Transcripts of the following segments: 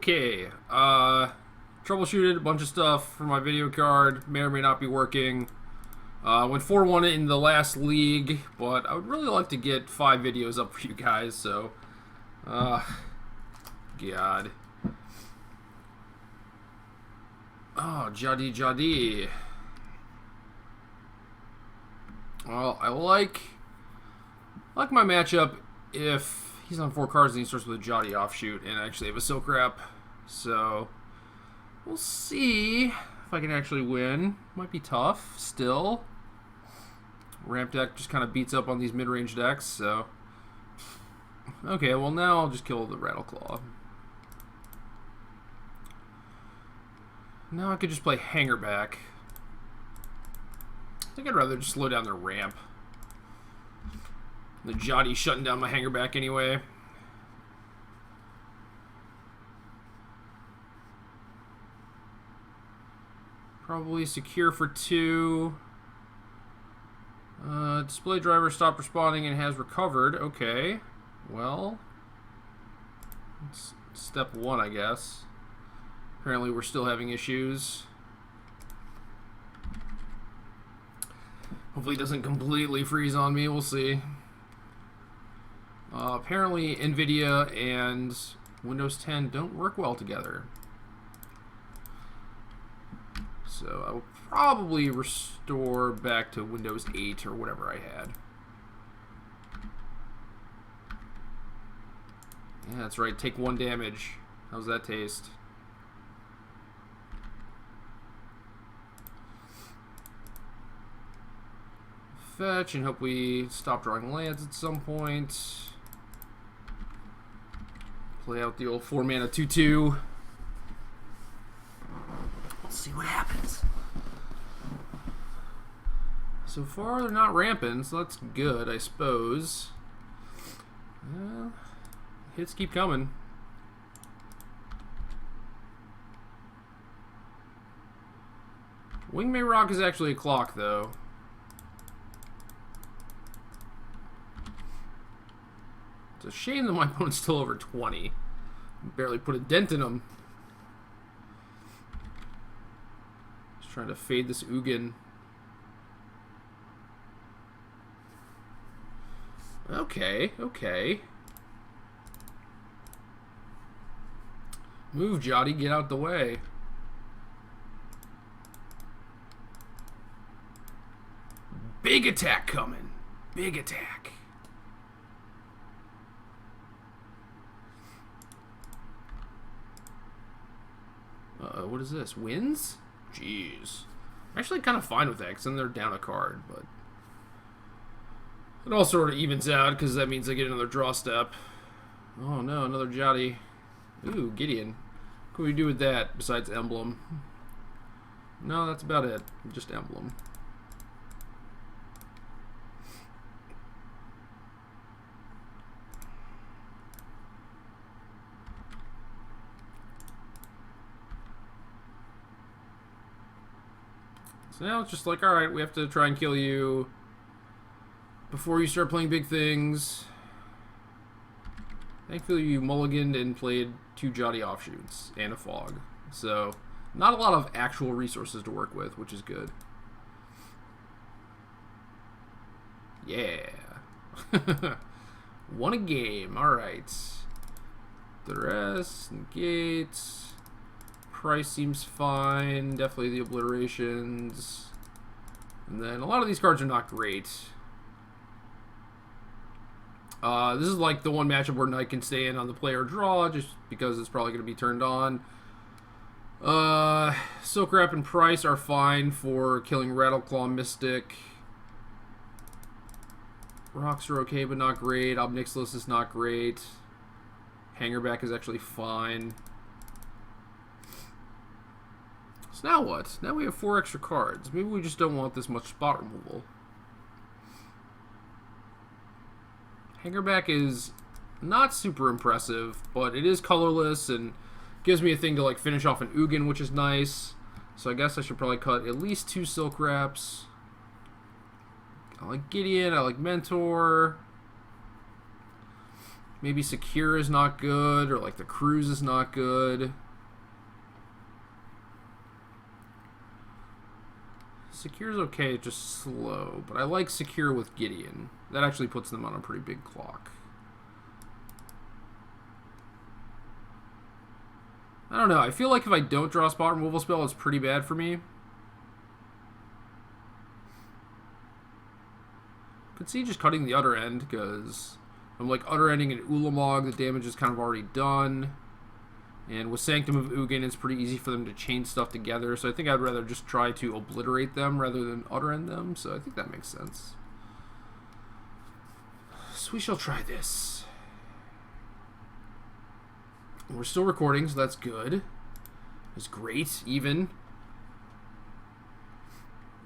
Okay, troubleshooted a bunch of stuff for my video card. May or may not be working. Went 4-1 in the last league, but I would really like to get 5 videos up for you guys, so... God. Oh, Jadi. Well, I like my matchup if he's on 4 cards and he starts with a Jadi offshoot and I actually have a Silk Wrap. So, we'll see if I can actually win. Might be tough, still. Ramp deck just kind of beats up on these mid-range decks, so... Okay, well now I'll just kill the Rattleclaw. Now I could just play Hangerback. I think I'd rather just slow down their ramp. The Jadi shutting down my Hangerback anyway. Probably secure for 2. Display driver stopped responding and has recovered. Okay. Well, step 1, I guess. Apparently we're still having issues. Hopefully it doesn't completely freeze on me. We'll see. Apparently NVIDIA and Windows 10 don't work well together. So I will probably restore back to Windows 8 or whatever I had. Yeah, that's right. Take 1 damage. How's that taste? Fetch and hope we stop drawing lands at some point. Play out the old 4-mana 2/2. Let's see what happens. So far, they're not ramping, so that's good, I suppose. Hits keep coming. Wingmate Rock is actually a clock, though. It's a shame that my opponent's still over 20. Barely put a dent in him. Just trying to fade this Ugin. Okay. Move, Jadi, get out the way. Big attack coming. Big attack. What is this? Wins? Jeez. I'm actually kind of fine with that, because then they're down a card, but... It all sort of evens out, because that means I get another draw step. Oh no, another Jadi. Ooh, Gideon. What can we do with that, besides Emblem? No, that's about it. Just Emblem. So now it's just like, alright, we have to try and kill you before you start playing big things. Thankfully you mulliganed and played 2 Jadi offshoots and a Fog. So, not a lot of actual resources to work with, which is good. Yeah. Won a game, alright. Duress, negate. Price seems fine. Definitely the obliterations. And then a lot of these cards are not great. This is like the one matchup where Knight can stay in on the play or draw, just because it's probably going to be turned on. Silk Wrap and Price are fine for killing Rattleclaw Mystic. Rocks are okay, but not great. Obnixilis is not great. Hangerback is actually fine. So now what? Now we have 4 extra cards. Maybe we just don't want this much spot removal. Hangerback is not super impressive, but it is colorless and gives me a thing to like finish off an Ugin, which is nice. So I guess I should probably cut at least 2 Silk Wraps. I like Gideon, I like Mentor. Maybe Secure is not good, or like the Cruise is not good. Secure's okay, just slow. But I like Secure with Gideon. That actually puts them on a pretty big clock. I don't know. I feel like if I don't draw a spot removal spell, it's pretty bad for me. Could see just cutting the other end, because I'm like other ending an Ulamog. The damage is kind of already done. And with Sanctum of Ugin, it's pretty easy for them to chain stuff together. So I think I'd rather just try to obliterate them rather than utter end them. So I think that makes sense. So we shall try this. We're still recording, so that's good. It's great, even.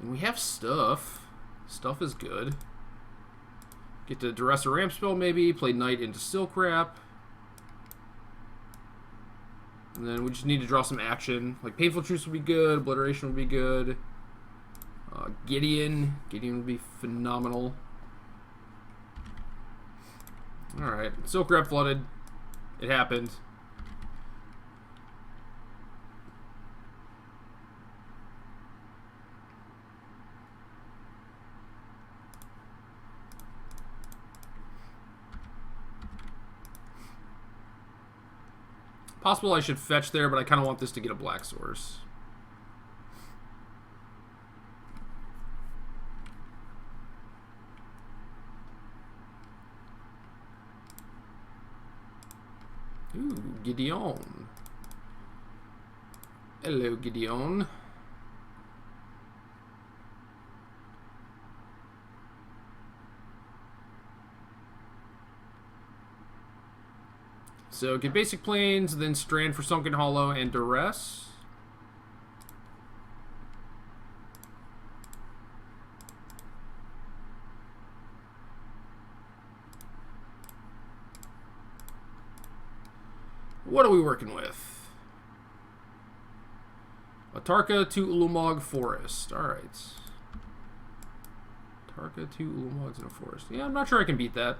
And we have stuff. Stuff is good. Get to Duress a ramp spell, maybe. Play Knight into Silk Wrap. And then we just need to draw some action. Like Painful Truce would be good. Obliteration would be good. Gideon. Gideon would be phenomenal. Alright. Silk Wrap flooded. It happened. Possible I should fetch there, but I kind of want this to get a black source. Ooh, Gideon. Hello, Gideon. So get Basic Planes, then Strand for Sunken Hollow and Duress. What are we working with? Atarka to Ulamog Forest. Alright. Atarka to Ulamogs in a forest. Yeah, I'm not sure I can beat that.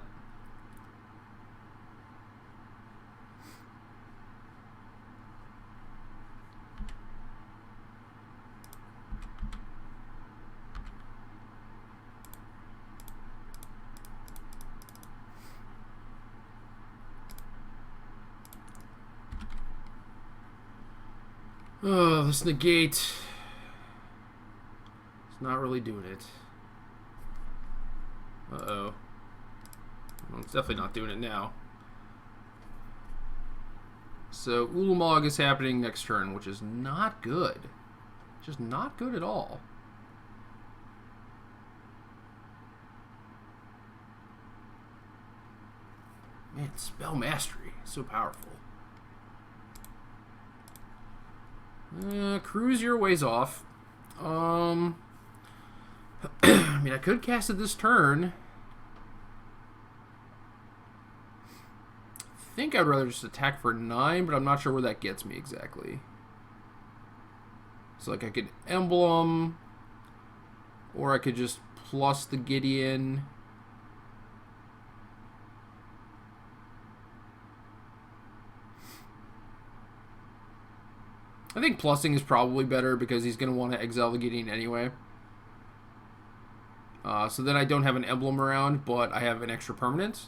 Oh, this negate. It's not really doing it. Uh-oh. Well, it's definitely not doing it now. So, Ulamog is happening next turn, which is not good. Just not good at all. Man, Spell Mastery. So powerful. Cruise your ways off. I mean, I could cast it this turn. I think I'd rather just attack for 9, but I'm not sure where that gets me exactly. So, like, I could Emblem, or I could just plus the Gideon. I think plussing is probably better because he's going to want to exile the Gideon anyway. So then I don't have an emblem around, but I have an extra permanent.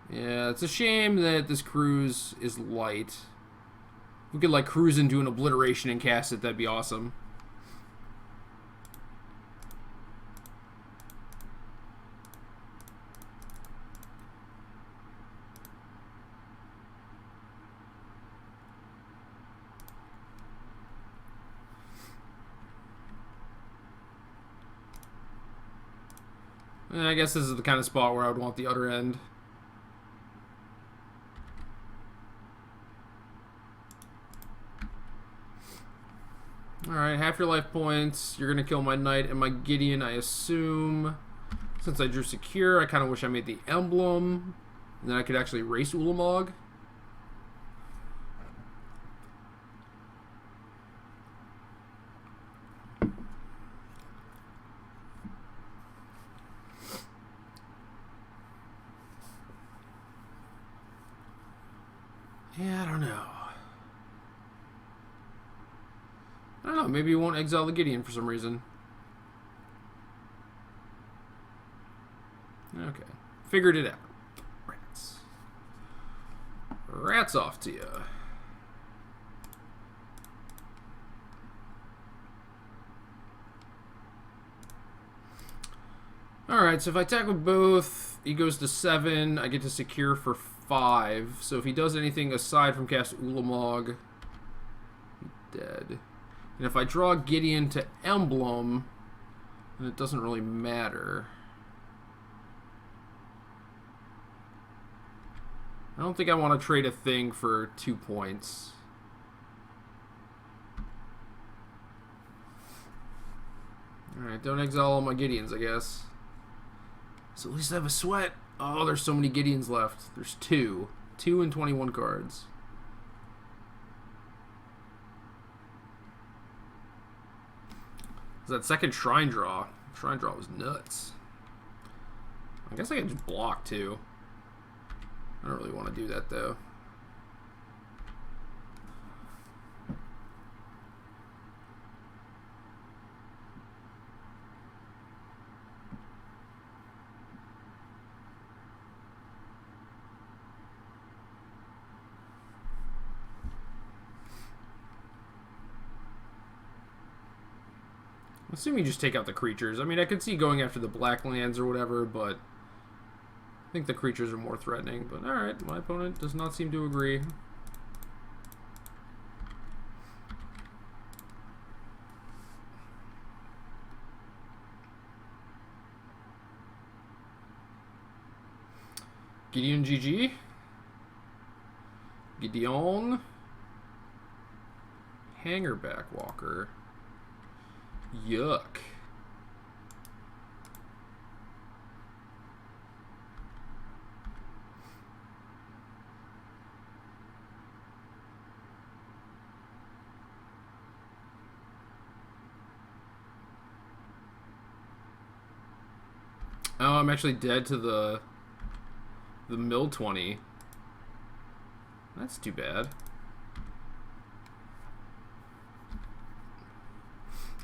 Yeah, it's a shame that this cruise is light. If we could like cruise into an obliteration and cast it, that'd be awesome. I guess this is the kind of spot where I would want the other end. Alright, half your life points. You're going to kill my knight and my Gideon, I assume. Since I drew Secure, I kind of wish I made the emblem. And then I could actually race Ulamog. Yeah, I don't know. I don't know. Maybe you won't exile the Gideon for some reason. Okay. Figured it out. Rats. Rats off to you. Alright, so if I attack with both, he goes to 7. I get to secure for 5. So if he does anything aside from cast Ulamog, he's dead. And if I draw Gideon to Emblem, then it doesn't really matter. I don't think I want to trade a thing for 2 points. Alright, don't exile all my Gideons, I guess. So at least I have a sweat. Oh, there's so many Gideons left. There's 2. 2 and 21 cards. That second Shrine Draw. Shrine Draw was nuts. I guess I can just block, too. I don't really want to do that, though. I'm assuming you just take out the creatures. I mean, I could see going after the black lands or whatever, but I think the creatures are more threatening. But alright, my opponent does not seem to agree. Gideon GG. Gideon. Hangerback Walker. Yuck. Oh, I'm actually dead to the mill 20. That's too bad.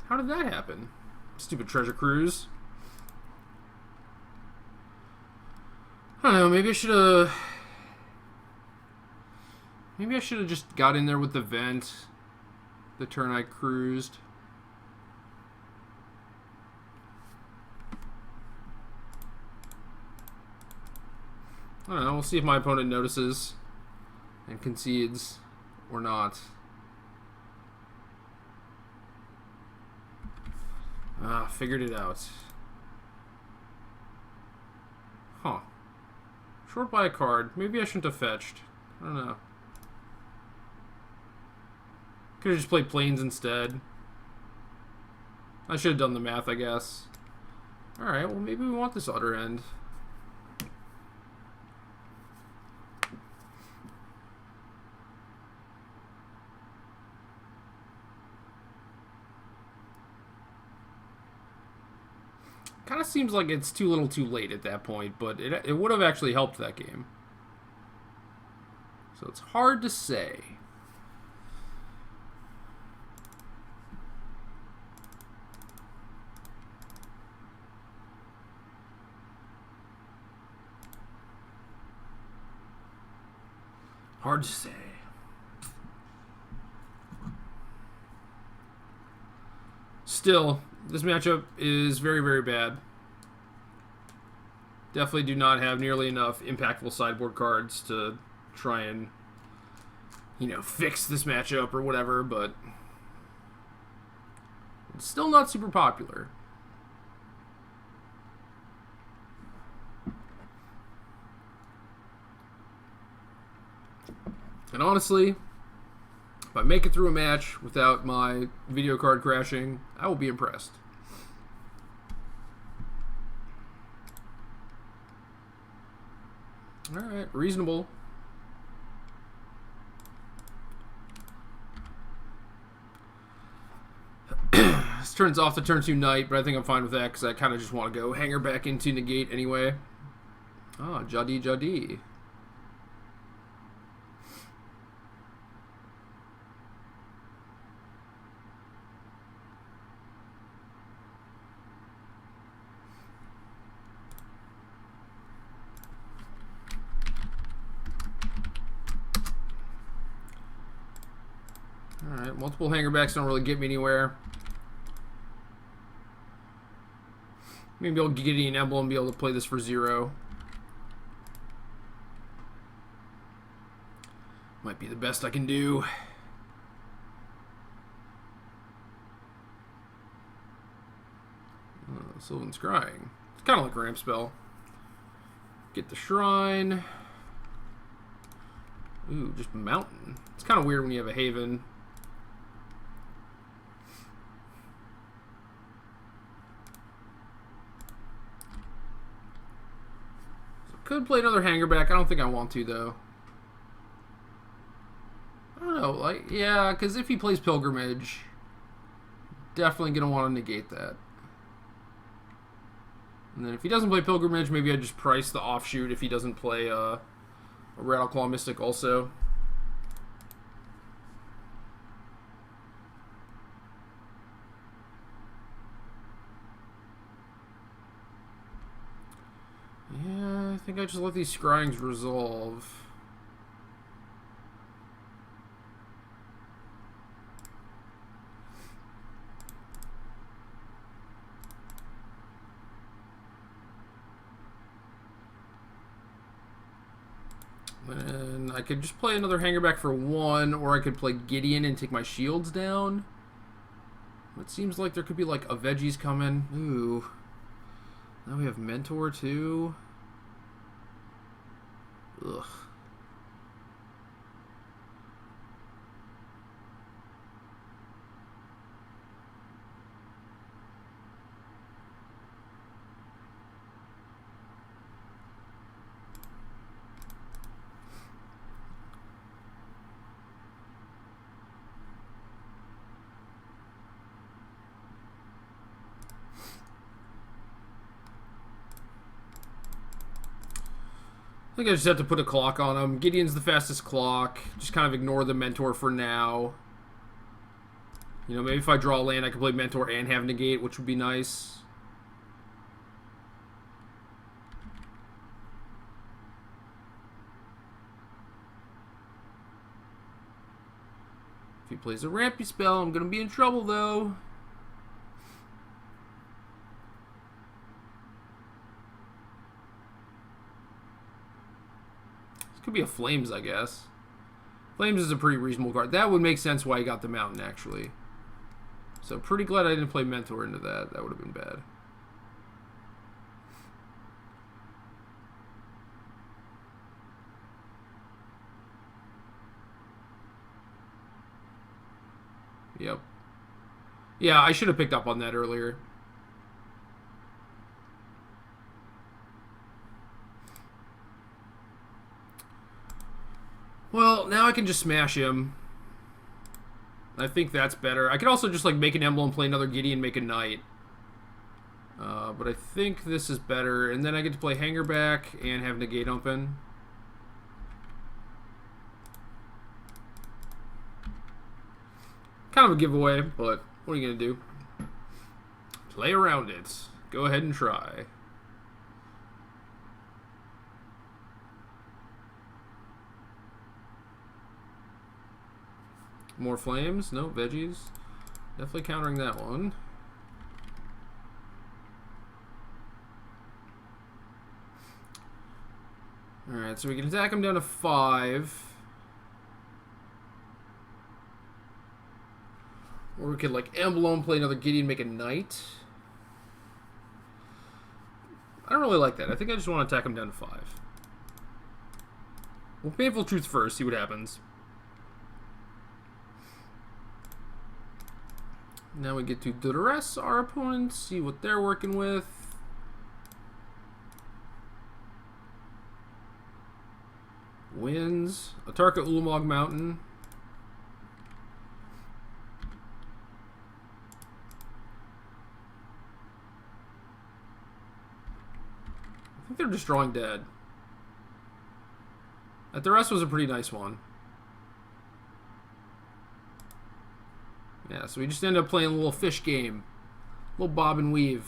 How did that happen? Stupid treasure cruise. I don't know, maybe I should have just got in there with the vent the turn I cruised. I don't know, we'll see if my opponent notices and concedes or not. Ah, figured it out. Huh. Short by a card. Maybe I shouldn't have fetched. I don't know. Could have just played planes instead. I should have done the math, I guess. Alright, well maybe we want this other end. Kind of seems like it's too little too late at that point, but it would have actually helped that game. So it's hard to say. Hard to say. Still, this matchup is very, very bad. Definitely do not have nearly enough impactful sideboard cards to try and, you know, fix this matchup or whatever, but it's still not super popular. And honestly, if I make it through a match without my video card crashing, I will be impressed. Alright, reasonable. This turns off the turn 2 knight, but I think I'm fine with that because I kind of just want to go hanger back into negate anyway. Ah, Jadi Jadi. Alright, multiple hangerbacks don't really get me anywhere. Maybe I'll get an emblem and be able to play this for 0. Might be the best I can do. Sylvan Scrying. It's kind of like Ramp Spell. Get the Shrine. Ooh, just Mountain. It's kind of weird when you have a Haven. So could play another Hangerback. I don't think I want to, though. I don't know. Like, yeah, because if he plays Pilgrimage, definitely going to want to negate that. And then if he doesn't play Pilgrimage, maybe I just price the offshoot if he doesn't play a Rattleclaw Mystic also. Yeah, I think I just let these Scryings resolve. And I could just play another Hangerback for 1, or I could play Gideon and take my shields down. It seems like there could be like a Veggies coming. Ooh. Now we have Mentor too. Ugh. I think I just have to put a clock on him. Gideon's the fastest clock. Just kind of ignore the Mentor for now. You know, maybe if I draw a land, I can play Mentor and have Negate, which would be nice. If he plays a Rampy spell, I'm going to be in trouble, though. Could be a Flames, I guess. Flames is a pretty reasonable card. That would make sense why he got the Mountain, actually. So pretty glad I didn't play Mentor into that. That would have been bad. Yep. Yeah, I should have picked up on that earlier. Well, now I can just smash him. I think that's better. I could also just like make an emblem, play another Gideon, make a knight. But I think this is better. And then I get to play Hangerback and have Negate open. Kind of a giveaway, but what are you going to do? Play around it. Go ahead and try. More Flames? No, Veggies. Definitely countering that one. Alright, so we can attack him down to 5. Or we could, like, Emblem, play another Gideon, make a Knight. I don't really like that. I think I just want to attack him down to 5. Well, Painful Truth first, see what happens. Now we get to duress our opponents, see what they're working with. Wins. Atarka Ulamog Mountain. I think they're just drawing dead. That duress was a pretty nice one. Yeah, so we just end up playing a little fish game. A little bob and weave.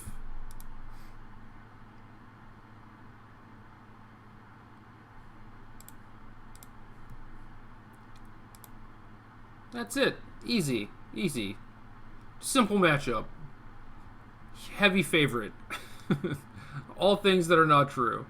That's it. Easy. Easy. Simple matchup. Heavy favorite. All things that are not true.